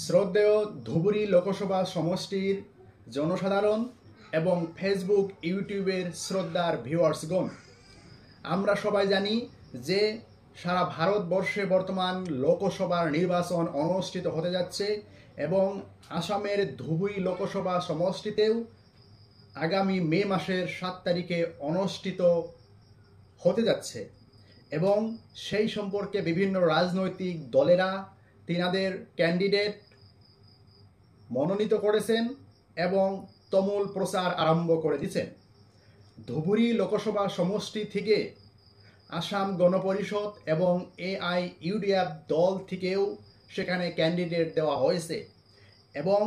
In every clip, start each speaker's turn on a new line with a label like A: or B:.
A: শ্রদ্ধেয় ধুবুরী লোকসভা সমষ্টির জনসাধারণ এবং ফেসবুক ইউটিউবের শ্রদ্ধার ভিউয়ার্সগণ, আমরা সবাই জানি যে সারা ভারতবর্ষে বর্তমান লোকসভার নির্বাচন অনুষ্ঠিত হতে যাচ্ছে এবং আসামের ধুবুরী লোকসভা সমষ্টিতেও আগামী মে মাসের 7 তারিখে অনুষ্ঠিত হতে যাচ্ছে এবং সেই সম্পর্কে বিভিন্ন রাজনৈতিক দলেরা তিনাদের ক্যান্ডিডেট মনোনীত করেছেন এবং তুমুল প্রচার আরম্ভ করে দিয়েছেন। ধুবুরী লোকসভা সমষ্টি থেকে আসাম গণপরিষদ এবং AIUDF দল থেকেও সেখানে ক্যান্ডিডেট দেওয়া হয়েছে এবং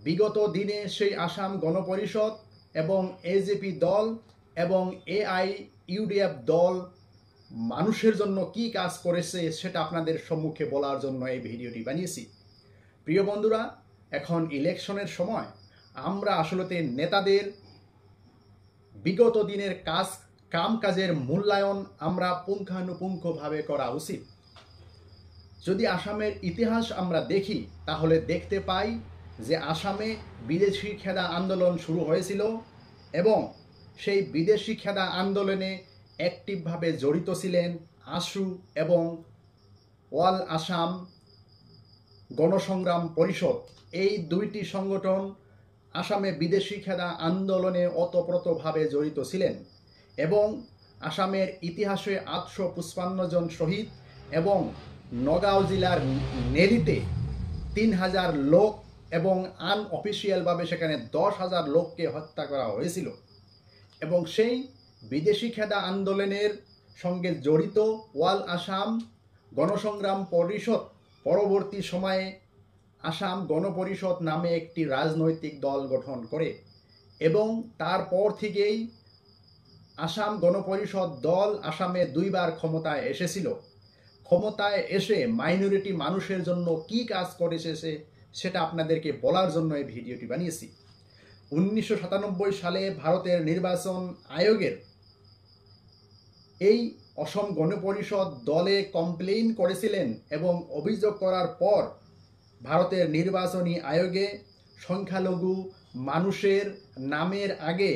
A: বিগত দিনে সেই আসাম গণপরিষদ এবং AJP দল এবং AIUDF দল মানুষের জন্য কি কাজ করেছে সেটা আপনাদের সম্মুখে বলার জন্য এই ভিডিওটি বানিয়েছি। প্রিয় বন্ধুরা, এখন ইলেকশনের সময় আমরা আসলে নেতাদের বিগত দিনের কাজের মূল্যায়ন আমরা পুঙ্খানুপুঙ্খভাবে করা উচিত। যদি আসামের ইতিহাস আমরা দেখি তাহলে দেখতে পাই যে আসামে বিদেশি খেদা আন্দোলন শুরু হয়েছিল এবং সেই বিদেশি খেদা আন্দোলনে অ্যাক্টিভভাবে জড়িত ছিলেন আশু এবং অল আসাম গণসংগ্রাম পরিষদ। এই দুইটি সংগঠন আসামে বিদেশি খেদা আন্দোলনে ওতপ্রোতভাবে জড়িত ছিলেন এবং আসামের ইতিহাসে 855 জন শহীদ এবং নগাঁও জেলার নেরিতে 3000 লোক এবং আনঅফিসিয়ালভাবে সেখানে 10,000 লোককে হত্যা করা হয়েছিল এবং সেই বিদেশি খেদা আন্দোলনের সঙ্গে জড়িত অল আসাম গণসংগ্রাম পরিষদ পরবর্তী সময়ে আসাম গণপরিষদ নামে একটি রাজনৈতিক দল গঠন করে এবং তারপর থেকেই আসাম গণপরিষদ দল আসামে 2 বার ক্ষমতায় এসেছিল। ক্ষমতায় এসে মাইনরিটি মানুষের জন্য কি কাজ করেছে সেটা আপনাদেরকে বলার জন্য এই ভিডিওটি বানিয়েছি। 1997 সালে ভারতের নির্বাচন আয়োগের এই অসম গণপরিষদ দলে কমপ্লেইন করেছিলেন এবং অভিযোগ করার পর ভারতের নির্বাচনী আয়োগে সংখ্যালঘু মানুষের নামের আগে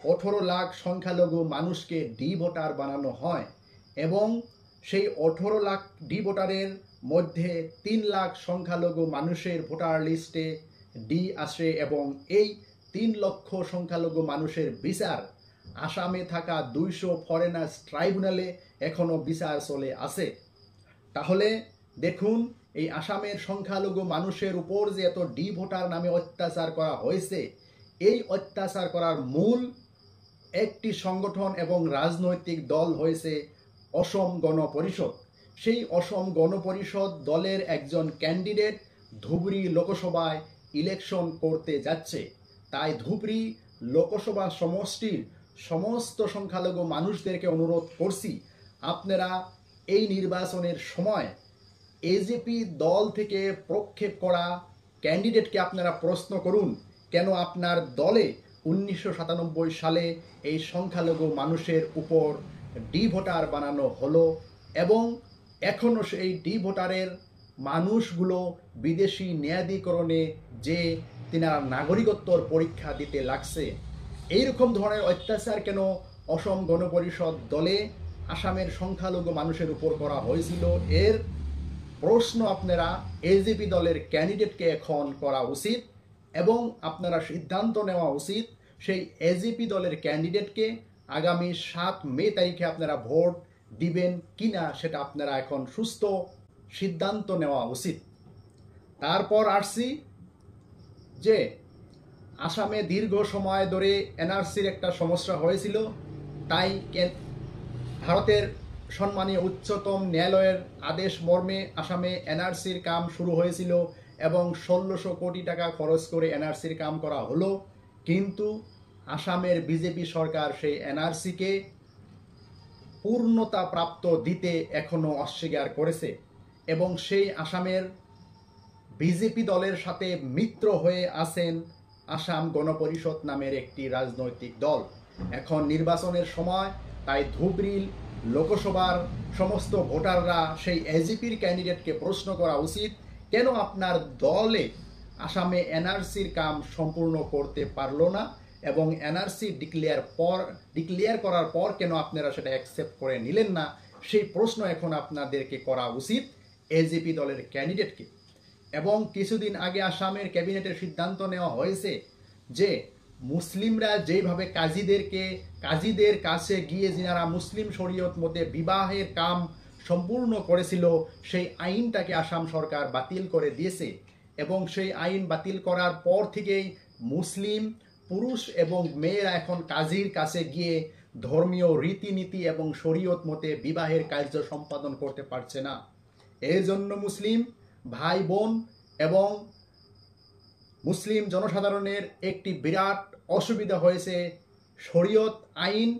A: 18 লাখ সংখ্যালঘু মানুষকে ডি ভোটার বানানো হয় এবং সেই 18 লাখ ডি ভোটারের মধ্যে 3 লাখ সংখ্যালঘু মানুষের ভোটার লিস্টে ডি আসে এবং এই 3 লক্ষ সংখ্যালঘু মানুষের বিচার আসামে থাকা 200 ফরেনার্স ট্রাইব্যুনালে এখনো বিচার চলে আছে। তাহলে দেখুন, এই আসামের সংখ্যালঘু মানুষের উপর যে এত ডি ভোটার নামে অত্যাচার করা হয়েছে, এই অত্যাচার করার মূল একটি সংগঠন এবং রাজনৈতিক দল হয়েছে অসম গণপরিষদ। সেই অসম গণপরিষদ দলের একজন ক্যান্ডিডেট ধুবুরী লোকসভায় ইলেকশন করতে যাচ্ছে। তাই ধুবুরী লোকসভা সমষ্টির সমস্ত সংখ্যালঘু মানুষদেরকে অনুরোধ করছি, আপনারা এই নির্বাচনের সময় AJP দল থেকে প্রক্ষেপ করা ক্যান্ডিডেটকে আপনারা প্রশ্ন করুন কেন আপনার দলে 1997 সালে এই সংখ্যালঘু মানুষের উপর ডি ভোটার বানানো হলো এবং এখনও সেই ডি ভোটারের মানুষগুলো বিদেশি ন্যায়াধিকরণে যে তিনারা নাগরিকত্বর পরীক্ষা দিতে লাগছে। এইরকম ধরনের অত্যাচার কেন অসম গণপরিষদ দলে আসামের সংখ্যালঘু মানুষের উপর করা হয়েছিল, এর প্রশ্ন আপনারা AJP দলের ক্যান্ডিডেটকে এখন করা উচিত এবং আপনারা সিদ্ধান্ত নেওয়া উচিত সেই AJP দলের ক্যান্ডিডেটকে আগামী 7 মে তারিখে আপনারা ভোট দিবেন কিনা সেটা আপনারা এখন সুস্থ সিদ্ধান্ত নেওয়া উচিত। তারপর আসছি যে আসামে দীর্ঘ সময় ধরে NRCর একটা সমস্যা হয়েছিল, তাই ভারতের সম্মানীয় উচ্চতম ন্যায়ালয়ের আদেশ মর্মে আসামে NRCর কাম শুরু হয়েছিল এবং 1600 কোটি টাকা খরচ করে NRCর কাম করা হলো, কিন্তু আসামের BJP সরকার সেই NRCকে পূর্ণতা প্রাপ্ত দিতে এখনো অস্বীকার করেছে এবং সেই আসামের BJP দলের সাথে মিত্র হয়ে আছেন আসাম গণপরিষদ নামের একটি রাজনৈতিক দল। এখন নির্বাচনের সময়, তাই ধুবুরী লোকসভার সমস্ত ভোটাররা সেই AJPর ক্যান্ডিডেটকে প্রশ্ন করা উচিত কেন আপনার দলে আসামে এনআরসির কাম সম্পূর্ণ করতে পারলো না, এবং এনআরসি ডিক্লেয়ার করার পর কেন আপনারা সেটা অ্যাকসেপ্ট করে নিলেন না, সেই প্রশ্ন এখন আপনাদেরকে করা উচিত এজিপি দলের ক্যান্ডিডেটকে। এবং কিছুদিন আগে আসামের ক্যাবিনেটের সিদ্ধান্ত নেওয়া হয়েছে যে মুসলিমরা যেভাবে কাজীদের কাছে গিয়ে যিনারা মুসলিম শরীয়ত মতে বিবাহের কাম সম্পূর্ণ করেছিল, সেই আইনটাকে আসাম সরকার বাতিল করে দিয়েছে। এবং সেই আইন বাতিল করার পর থেকেই মুসলিম পুরুষ এবং মেয়েরা এখন কাজীর কাছে গিয়ে ধর্মীয় রীতিনীতি এবং শরীয়ত মতে বিবাহের কার্য সম্পাদন করতে পারছে না। এর জন্য মুসলিম ভাই বোন এবং মুসলিম জনসাধারণের একটি বিরাট অসুবিধা হয়েছে। শরীয়ত আইন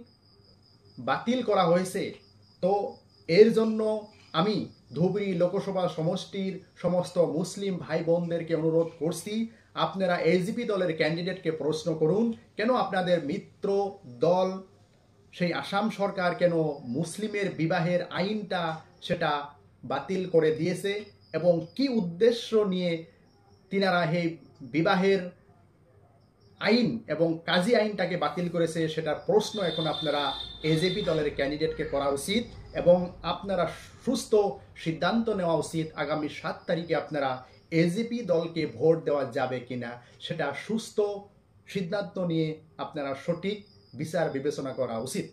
A: বাতিল করা হয়েছে। তো এর জন্য আমি ধুবড়ী লোকসভা সমষ্টির সমস্ত মুসলিম ভাই বোনদেরকে অনুরোধ করছি, আপনারা এজিপি দলের ক্যান্ডিডেটকে প্রশ্ন করুন কেন আপনাদের মিত্র দল সেই আসাম সরকার কেন মুসলিমের বিবাহের আইনটা সেটা বাতিল করে দিয়েছে, এবং কি উদ্দেশ্য নিয়ে তিনারা এই বিবাহের আইন এবং কাজী আইনটাকে বাতিল করেছে, সেটার প্রশ্ন এখন আপনারা এজেপি দলের ক্যান্ডিডেটকে করা উচিত। এবং আপনারা সুস্থ সিদ্ধান্ত নেওয়া উচিত আগামী 7 তারিখে আপনারা এজেপি দলকে ভোট দেওয়া যাবে কিনা, সেটা সুস্থ সিদ্ধান্ত নিয়ে আপনারা সঠিক বিচার বিবেচনা করা উচিত।